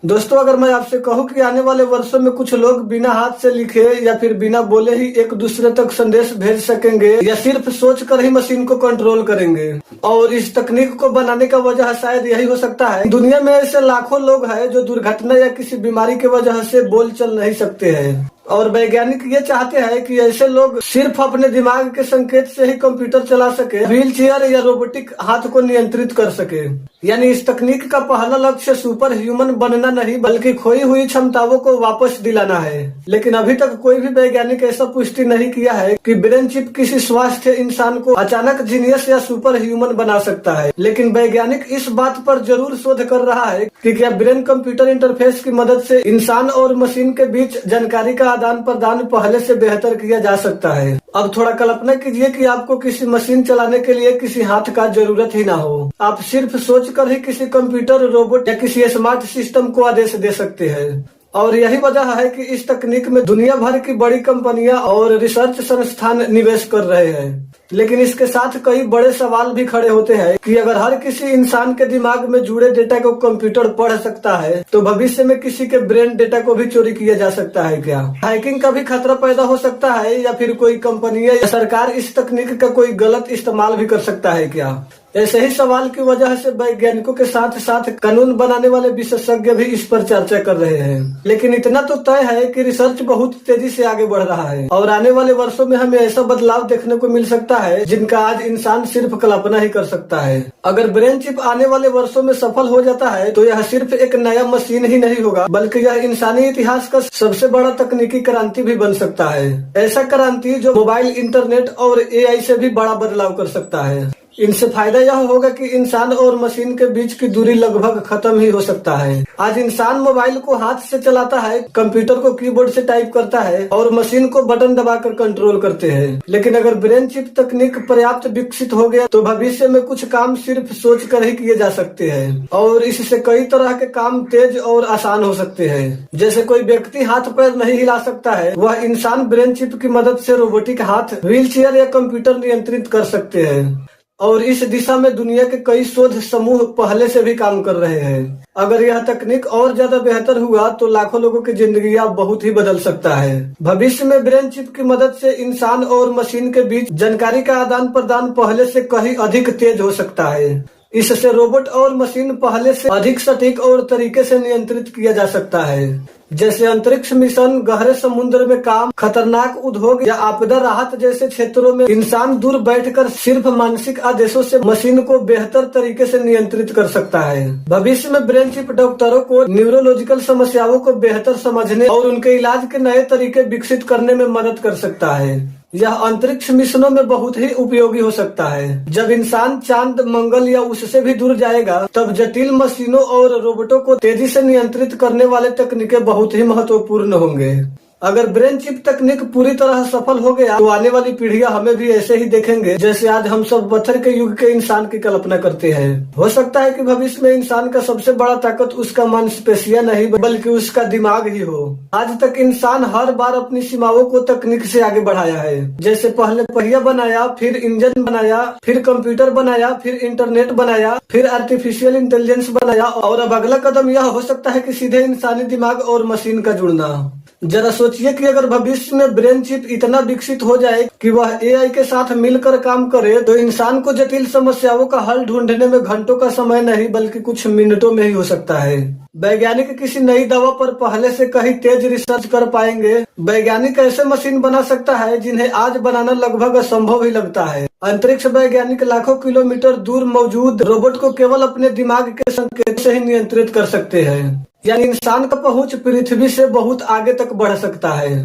दोस्तों, अगर मैं आपसे कहूं कि आने वाले वर्षों में कुछ लोग बिना हाथ से लिखे या फिर बिना बोले ही एक दूसरे तक संदेश भेज सकेंगे या सिर्फ सोच कर ही मशीन को कंट्रोल करेंगे, और इस तकनीक को बनाने का वजह शायद यही हो सकता है। दुनिया में ऐसे लाखों लोग हैं जो दुर्घटना या किसी बीमारी की वजह से बोल चल नहीं सकते हैं, और वैज्ञानिक ये चाहते हैं कि ऐसे लोग सिर्फ अपने दिमाग के संकेत से ही कंप्यूटर चला सके, व्हील चेयर या रोबोटिक हाथ को नियंत्रित कर सके। यानी इस तकनीक का पहला लक्ष्य सुपर ह्यूमन बनना नहीं, बल्कि खोई हुई क्षमताओं को वापस दिलाना है। लेकिन अभी तक कोई भी वैज्ञानिक ऐसा पुष्टि नहीं किया है कि ब्रेन चिप किसी स्वस्थ इंसान को अचानक जीनियस या सुपर ह्यूमन बना सकता है। लेकिन वैज्ञानिक इस बात पर जरूर शोध कर रहा है कि क्या ब्रेन कंप्यूटर इंटरफेस की मदद से इंसान और मशीन के बीच जानकारी का आदान प्रदान पहले से बेहतर किया जा सकता है। अब थोड़ा कल्पना कीजिए कि आपको किसी मशीन चलाने के लिए किसी हाथ का जरूरत ही ना हो। आप सिर्फ सोचकर ही किसी कंप्यूटर, रोबोट या किसी स्मार्ट सिस्टम को आदेश दे सकते हैं। और यही वजह है कि इस तकनीक में दुनिया भर की बड़ी कंपनियां और रिसर्च संस्थान निवेश कर रहे हैं। लेकिन इसके साथ कई बड़े सवाल भी खड़े होते हैं कि अगर हर किसी इंसान के दिमाग में जुड़े डेटा को कंप्यूटर पढ़ सकता है, तो भविष्य में किसी के ब्रेन डेटा को भी चोरी किया जा सकता है क्या? हैकिंग का भी खतरा पैदा हो सकता है, या फिर कोई कंपनी या सरकार इस तकनीक का कोई गलत इस्तेमाल भी कर सकता है क्या? ऐसे ही सवाल की वजह से वैज्ञानिकों के साथ साथ कानून बनाने वाले विशेषज्ञ भी इस पर चर्चा कर रहे हैं। लेकिन इतना तो तय है कि रिसर्च बहुत तेजी से आगे बढ़ रहा है, और आने वाले वर्षों में हमें ऐसा बदलाव देखने को मिल सकता है जिनका आज इंसान सिर्फ कल्पना ही कर सकता है। अगर ब्रेन चिप आने वाले वर्षों में सफल हो जाता है, तो यह सिर्फ एक नया मशीन ही नहीं होगा, बल्कि यह इंसानी इतिहास का सबसे बड़ा तकनीकी क्रांति भी बन सकता है। ऐसा क्रांति जो मोबाइल, इंटरनेट और AI से भी बड़ा बदलाव कर सकता है। इनसे फायदा यह होगा कि इंसान और मशीन के बीच की दूरी लगभग खत्म ही हो सकता है। आज इंसान मोबाइल को हाथ से चलाता है, कंप्यूटर को कीबोर्ड से टाइप करता है और मशीन को बटन दबाकर कंट्रोल करते हैं। लेकिन अगर ब्रेन चिप तकनीक पर्याप्त विकसित हो गया, तो भविष्य में कुछ काम सिर्फ सोच कर ही किए जा सकते हैं, और इससे कई तरह के काम तेज और आसान हो सकते हैं। जैसे कोई व्यक्ति हाथ पैर नहीं हिला सकता है, वह इंसान ब्रेन चिप की मदद से रोबोटिक हाथ, व्हील चेयर या कंप्यूटर नियंत्रित कर सकते हैं। और इस दिशा में दुनिया के कई शोध समूह पहले से भी काम कर रहे हैं। अगर यह तकनीक और ज्यादा बेहतर हुआ, तो लाखों लोगों की जिंदगी बहुत ही बदल सकता है। भविष्य में ब्रेन चिप की मदद से इंसान और मशीन के बीच जानकारी का आदान प्रदान पहले से कहीं अधिक तेज हो सकता है। इससे रोबोट और मशीन पहले से अधिक सटीक और तरीके से नियंत्रित किया जा सकता है। जैसे अंतरिक्ष मिशन, गहरे समुद्र में काम, खतरनाक उद्योग या आपदा राहत जैसे क्षेत्रों में इंसान दूर बैठकर सिर्फ मानसिक आदेशों से मशीन को बेहतर तरीके से नियंत्रित कर सकता है। भविष्य में ब्रेन चिप डॉक्टरों को न्यूरोलॉजिकल समस्याओं को बेहतर समझने और उनके इलाज के नए तरीके विकसित करने में मदद कर सकता है। यह अंतरिक्ष मिशनों में बहुत ही उपयोगी हो सकता है। जब इंसान चांद, मंगल या उससे भी दूर जाएगा, तब जटिल मशीनों और रोबोटों को तेजी से नियंत्रित करने वाले तकनीकें बहुत ही महत्वपूर्ण होंगे। अगर ब्रेन चिप तकनीक पूरी तरह सफल हो गया, तो आने वाली पीढ़ियां हमें भी ऐसे ही देखेंगे जैसे आज हम सब पत्थर के युग के इंसान की कल्पना करते हैं। हो सकता है कि भविष्य में इंसान का सबसे बड़ा ताकत उसका मांसपेशियां नहीं, बल्कि उसका दिमाग ही हो। आज तक इंसान हर बार अपनी सीमाओं को तकनीक से आगे बढ़ाया है। जैसे पहले पहिया बनाया, फिर इंजन बनाया, फिर कंप्यूटर बनाया, फिर इंटरनेट बनाया, फिर आर्टिफिशियल इंटेलिजेंस बनाया, और अब अगला कदम यह हो सकता है कि सीधे इंसानी दिमाग और मशीन का जुड़ना। जरा सोचिए कि अगर भविष्य में ब्रेन चिप इतना विकसित हो जाए कि वह AI के साथ मिलकर काम करे, तो इंसान को जटिल समस्याओं का हल ढूंढने में घंटों का समय नहीं, बल्कि कुछ मिनटों में ही हो सकता है। वैज्ञानिक किसी नई दवा पर पहले से कहीं तेज रिसर्च कर पाएंगे। वैज्ञानिक ऐसे मशीन बना सकता है जिन्हें आज बनाना लगभग असंभव ही लगता है। अंतरिक्ष वैज्ञानिक लाखों किलोमीटर दूर मौजूद रोबोट को केवल अपने दिमाग के संकेत से ही नियंत्रित कर सकते हैं। यानी इंसान का पहुंच पृथ्वी से बहुत आगे तक बढ़ सकता है।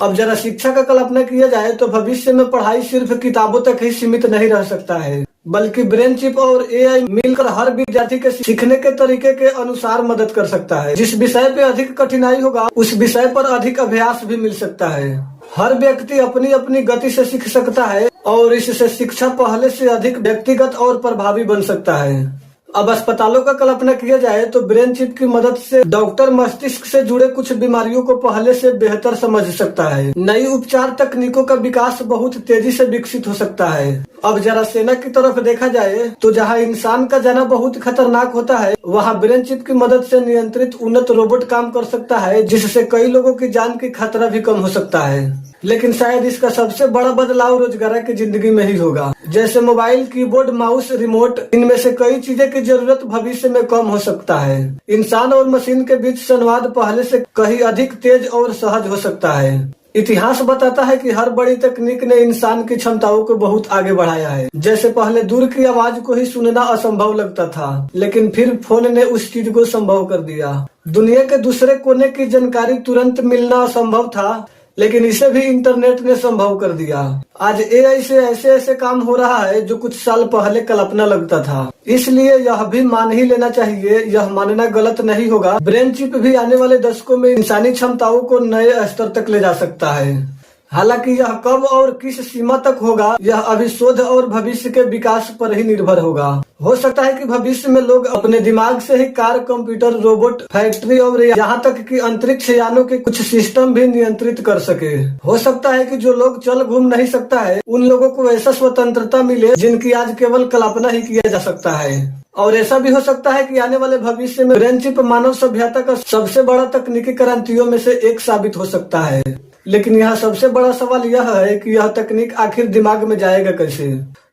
अब जरा शिक्षा का कल्पना किया जाए, तो भविष्य में पढ़ाई सिर्फ किताबों तक ही सीमित नहीं रह सकता है, बल्कि ब्रेन चिप और AI मिलकर हर विद्यार्थी के सीखने के तरीके के अनुसार मदद कर सकता है। जिस विषय पे अधिक कठिनाई होगा, उस विषय पर अधिक अभ्यास भी मिल सकता है। हर व्यक्ति अपनी अपनी गति से सीख सकता है, और इससे शिक्षा पहले से अधिक व्यक्तिगत और प्रभावी बन सकता है। अब अस्पतालों का कल्पना किया जाए तो ब्रेन चिप की मदद से डॉक्टर मस्तिष्क से जुड़े कुछ बीमारियों को पहले से बेहतर समझ सकता है। नई उपचार तकनीकों का विकास बहुत तेजी से विकसित हो सकता है। अब जरा सेना की तरफ देखा जाए तो जहां इंसान का जाना बहुत खतरनाक होता है, वहां ब्रेन चिप की मदद से नियंत्रित उन्नत रोबोट काम कर सकता है, जिससे कई लोगों की जान की खतरा भी कम हो सकता है। लेकिन शायद इसका सबसे बड़ा बदलाव रोजगार की जिंदगी में ही होगा। जैसे मोबाइल, कीबोर्ड, माउस, रिमोट, इनमें से कई चीजें की जरूरत भविष्य में कम हो सकता है। इंसान और मशीन के बीच संवाद पहले से कहीं अधिक तेज और सहज हो सकता है। इतिहास बताता है कि हर बड़ी तकनीक ने इंसान की क्षमताओं को बहुत आगे बढ़ाया है। जैसे पहले दूर की आवाज को ही सुनना असंभव लगता था, लेकिन फिर फोन ने उस चीज को संभव कर दिया। दुनिया के दूसरे कोने की जानकारी तुरंत मिलना असंभव था, लेकिन इसे भी इंटरनेट ने संभव कर दिया। आज एआई से ऐसे ऐसे काम हो रहा है जो कुछ साल पहले कल्पना लगता था। इसलिए यह भी मान ही लेना चाहिए, यह मानना गलत नहीं होगा, ब्रेन चिप भी आने वाले दशकों में इंसानी क्षमताओं को नए स्तर तक ले जा सकता है। हालांकि यह कब और किस सीमा तक होगा, यह अभी शोध और भविष्य के विकास पर ही निर्भर होगा। हो सकता है कि भविष्य में लोग अपने दिमाग से ही कार, कंप्यूटर, रोबोट, फैक्ट्री और यहाँ तक कि अंतरिक्ष यानों के कुछ सिस्टम भी नियंत्रित कर सके। हो सकता है कि जो लोग चल घूम नहीं सकता है, उन लोगों को ऐसा स्वतंत्रता मिले जिनकी आज केवल कल्पना ही किया जा सकता है। और ऐसा भी हो सकता है कि आने वाले भविष्य में ब्रेन चिप मानव सभ्यता का सबसे बड़ा तकनीकी क्रांतियों में से एक साबित हो सकता है। लेकिन यहाँ सबसे बड़ा सवाल यह है कि यह तकनीक आखिर दिमाग में जाएगा कैसे?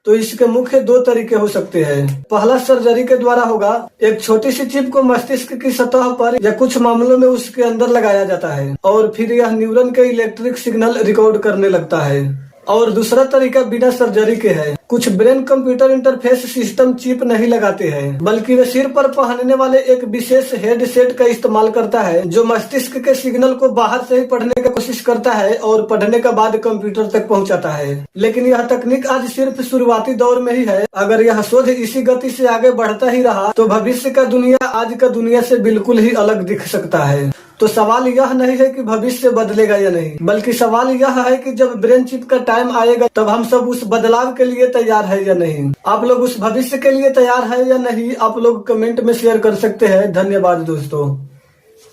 तो इसके मुख्य दो तरीके हो सकते हैं। पहला सर्जरी के द्वारा होगा। एक छोटी सी चिप को मस्तिष्क की सतह पर या कुछ मामलों में उसके अंदर लगाया जाता है और फिर यह न्यूरॉन के इलेक्ट्रिक सिग्नल रिकॉर्ड करने लगता है। और दूसरा तरीका बिना सर्जरी के है। कुछ brain computer interface system chip नहीं लगाते हैं, बल्कि वे सिर पर पहनने वाले एक विशेष हेडसेट का इस्तेमाल करता है, जो मस्तिष्क के सिग्नल को बाहर से ही पढ़ने की कोशिश करता है और पढ़ने के बाद कंप्यूटर तक पहुंचाता है। लेकिन यह तकनीक आज सिर्फ शुरुआती दौर में ही है। अगर यह शोध इसी गति से आगे बढ़ता ही रहा तो भविष्य का दुनिया आज का दुनिया से बिल्कुल ही अलग दिख सकता है। तो सवाल यह नहीं है कि भविष्य बदलेगा या नहीं, बल्कि सवाल यह है कि जब ब्रेन चिप का टाइम आएगा तब हम सब उस बदलाव के लिए तैयार है या नहीं। आप लोग उस भविष्य के लिए तैयार है या नहीं, आप लोग कमेंट में शेयर कर सकते हैं। धन्यवाद दोस्तों।